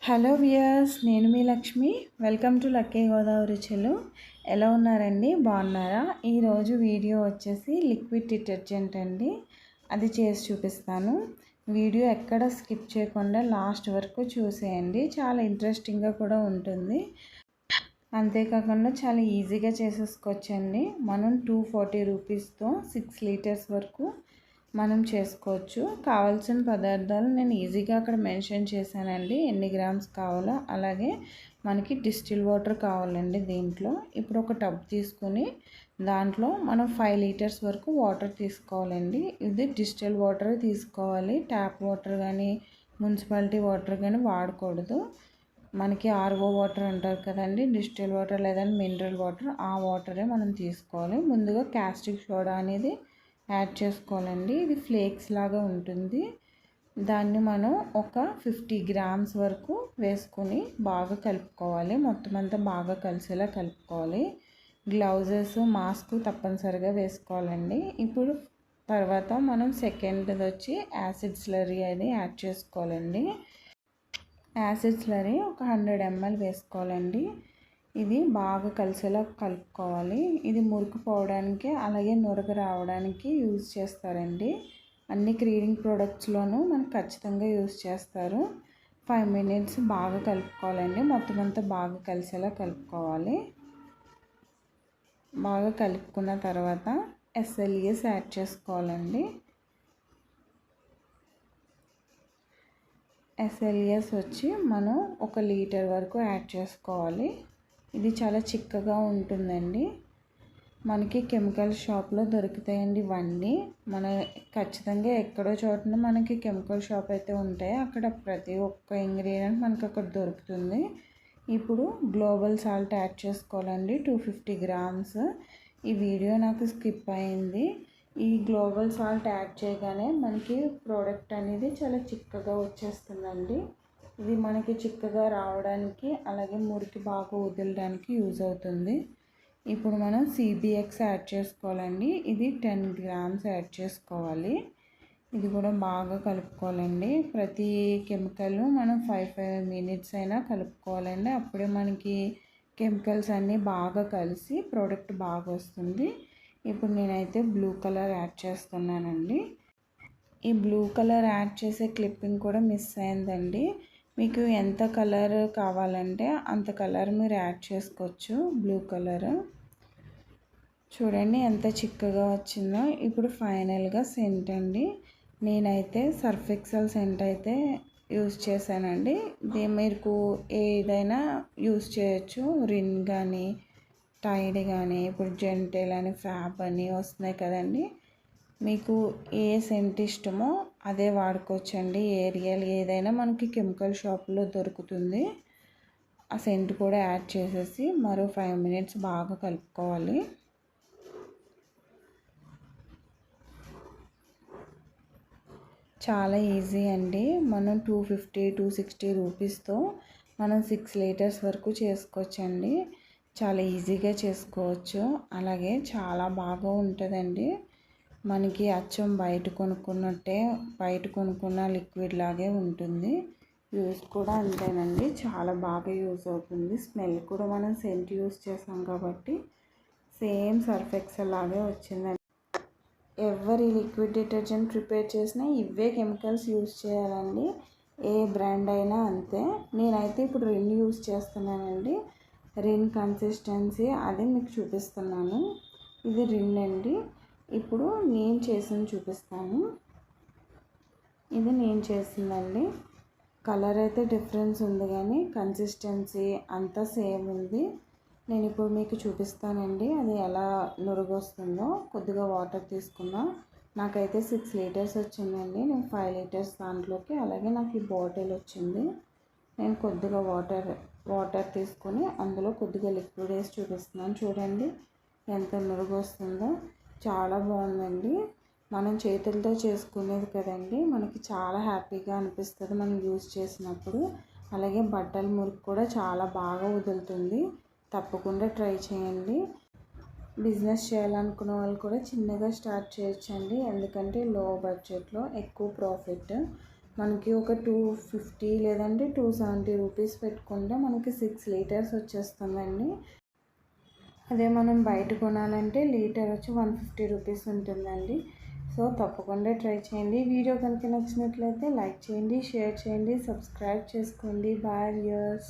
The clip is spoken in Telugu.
హలో వ్యూయర్స్, నేను మీ Lakshmi. Welcome to lucky Godavari చెలు. ఎలా ఉన్నారండి? బాగున్నారా? ఈరోజు వీడియో వచ్చేసి లిక్విడ్ డిటర్జెంట్ అండి. అది చేసి చూపిస్తాను. వీడియో ఎక్కడ స్కిప్ చేయకుండా లాస్ట్ వరకు చూసేయండి. చాలా ఇంట్రెస్టింగ్గా కూడా ఉంటుంది. అంతేకాకుండా చాలా ఈజీగా చేసేసుకోవచ్చండి. మనం 240 రూపీస్తో 6 లీటర్స్ వరకు మనం చేసుకోవచ్చు. కావాల్సిన పదార్థాలు నేను ఈజీగా అక్కడ మెన్షన్ చేశానండి, ఎన్ని గ్రామ్స్ కావాలో. అలాగే మనకి డిస్టిల్ వాటర్ కావాలండి దీంట్లో. ఇప్పుడు ఒక టబ్ తీసుకొని దాంట్లో మనం 5 లీటర్స్ వరకు వాటర్ తీసుకోవాలండి. ఇది డిస్టిల్ వాటర్ తీసుకోవాలి. ట్యాప్ వాటర్ కానీ మున్సిపాలిటీ వాటర్ కానీ వాడకూడదు. మనకి ఆర్ఓ వాటర్ అంటారు కదండి, డిస్టిల్ వాటర్ లేదంటే మినరల్ వాటర్, ఆ వాటరే మనం తీసుకోవాలి. ముందుగా క్యాస్టిక్ సోడా అనేది యాడ్ చేసుకోవాలండి. ఇది ఫ్లేక్స్ లాగా ఉంటుంది. దాన్ని మనం ఒక 50 గ్రామ్స్ వరకు వేసుకొని బాగా కలుపుకోవాలి. మొత్తం అంతా బాగా కలిసేలా కలుపుకోవాలి. గ్లౌజెస్, మాస్క్ తప్పనిసరిగా వేసుకోవాలండి. ఇప్పుడు తర్వాత మనం సెకండ్ది వచ్చి యాసిడ్ స్లరీ అని యాడ్ చేసుకోవాలండి. యాసిడ్ స్లరీ ఒక 100 ml వేసుకోవాలండి. ఇది బాగా కలిసేలా కలుపుకోవాలి. ఇది మురికి పోవడానికి అలాగే నురగ రావడానికి యూజ్ చేస్తారండి. అన్ని క్లీనింగ్ ప్రోడక్ట్స్లోనూ మనకు ఖచ్చితంగా యూజ్ చేస్తారు. 5 minutes బాగా కలుపుకోవాలండి. మొత్తం అంతా బాగా కలిసేలా కలుపుకోవాలి. బాగా కలుపుకున్న తర్వాత SLES యాడ్ చేసుకోవాలండి. SLES వచ్చి మనం 1 లీటర్ వరకు యాడ్ చేసుకోవాలి. ఇది చాలా చిక్కగా ఉంటుందండి. మనకి కెమికల్ షాప్లో దొరుకుతాయండి ఇవన్నీ. మన ఖచ్చితంగా ఎక్కడో చోటన మనకి కెమికల్ షాప్ అయితే ఉంటాయి. అక్కడ ప్రతి ఒక్క ఇంగ్రీడియంట్ మనకు అక్కడ దొరుకుతుంది. ఇప్పుడు గ్లోబల్ సాల్ట్ యాడ్ చేసుకోవాలండి, 250 గ్రామ్స్. ఈ వీడియో నాకు స్కిప్ అయింది. ఈ గ్లోబల్ సాల్ట్ యాడ్ చేయగానే మనకి ప్రోడక్ట్ అనేది చాలా చిక్కగా వచ్చేస్తుందండి. ఇది మనకి చిక్కగా రావడానికి అలాగే మురికి బాగా వదలడానికి యూజ్ అవుతుంది. ఇప్పుడు మనం CBX యాడ్ చేసుకోవాలండి. ఇది 10 గ్రామ్స్ యాడ్ చేసుకోవాలి. ఇది కూడా బాగా కలుపుకోవాలండి. ప్రతి కెమికల్ మనం 5 minutes అయినా కలుపుకోవాలండి. అప్పుడే మనకి కెమికల్స్ అన్నీ బాగా కలిసి ప్రోడక్ట్ బాగా వస్తుంది. ఇప్పుడు నేనైతే బ్లూ కలర్ యాడ్ చేస్తున్నానండి. ఈ బ్లూ కలర్ యాడ్ చేసే క్లిప్పింగ్ కూడా మిస్ అయిందండి. మీకు ఎంత కలర్ కావాలంటే అంత కలర్ మీరు యాడ్ చేసుకోవచ్చు. బ్లూ కలర్ చూడండి ఎంత చిక్కగా వచ్చిందో. ఇప్పుడు ఫైనల్గా సెంట్ అండి. నేనైతే సర్ఫ్ ఎక్సెల్ సెంట్ అయితే యూజ్ చేశానండి. ఇది మీకు ఏదైనా యూజ్ చేయొచ్చు. రిన్ కానీ టైడ్ కానీ, ఇప్పుడు జెంటెల్ అని ఫ్యాబ్ అని వస్తున్నాయి కదండి. మీకు ఏ సెంట్ ఇష్టమో అదే వాడుకోవచ్చండి. ఏరియల్ ఏదైనా మనకి కెమికల్ షాప్లో దొరుకుతుంది. ఆ సెంట్ కూడా యాడ్ చేసేసి మరో 5 minutes బాగా కలుపుకోవాలి. చాలా ఈజీ అండి. మనం 250-260 రూపీస్తో మనం 6 లీటర్స్ వరకు చేసుకోవచ్చండి. చాలా ఈజీగా చేసుకోవచ్చు. అలాగే చాలా బాగా ఉంటుందండి. మనకి అచ్చం బయట కొనుక్కున్నట్టే, బయట కొనుక్కున్న లిక్విడ్ లాగే ఉంటుంది. యూస్ కూడా అంతేనండి, చాలా బాగా యూస్ అవుతుంది. స్మెల్ కూడా మనం సెంట్ యూస్ చేసాం కాబట్టి సేమ్ సర్ఫ్ ఎక్సెల్ లాగే వచ్చిందండి. ఎవరి లిక్విడ్ డిటర్జెంట్ ప్రిపేర్ చేసినా ఇవే కెమికల్స్ యూస్ చేయాలండి. ఏ బ్రాండ్ అయినా అంతే. నేనైతే ఇప్పుడు రిన్ యూస్ చేస్తున్నానండి. రిన్ కన్సిస్టెన్సీ అది మీకు చూపిస్తున్నాను. ఇది రిన్ అండి. ఇప్పుడు నేను చేసింది చూపిస్తాను. ఇది నేను చేసిందండి. కలర్ అయితే డిఫరెన్స్ ఉంది కానీ కన్సిస్టెన్సీ అంతా సేమ్ ఉంది. నేను ఇప్పుడు మీకు చూపిస్తానండి అది ఎలా నురుగు వస్తుందో. కొద్దిగా వాటర్ తీసుకున్నా. నాకైతే 6 లీటర్స్ వచ్చిందండి. నేను 5 లీటర్స్ దాంట్లోకి, అలాగే నాకు ఈ బాటిల్ వచ్చింది. నేను కొద్దిగా వాటర్ తీసుకొని అందులో కొద్దిగా లిక్విడ్ వేసి చూపిస్తున్నాను. చూడండి ఎంత నురుగు వస్తుందో. చాలా బాగుందండి. మనం చేతులతో చేసుకునేది కదండి, మనకి చాలా హ్యాపీగా అనిపిస్తుంది మనం యూజ్ చేసినప్పుడు. అలాగే బట్టల మురికి కూడా చాలా బాగా వదులుతుంది. తప్పకుండా ట్రై చేయండి. బిజినెస్ చేయాలనుకున్న వాళ్ళు కూడా చిన్నగా స్టార్ట్ చేయొచ్చండి. ఎందుకంటే లో బడ్జెట్లో ఎక్కువ ప్రాఫిట్. మనకి ఒక 250 లేదంటే 270 రూపీస్ పెట్టుకుంటే మనకి 6 లీటర్స్ వచ్చేస్తుందండి. అదే మనం బయట కొనాలంటే లీటర్ వచ్చి 150 రూపీస్ ఉంటుందండి. సో తప్పకుండా ట్రై చేయండి. వీడియో కనుక నచ్చినట్లయితే లైక్ చేయండి, షేర్ చేయండి, సబ్స్క్రైబ్ చేసుకోండి. Bye viewers.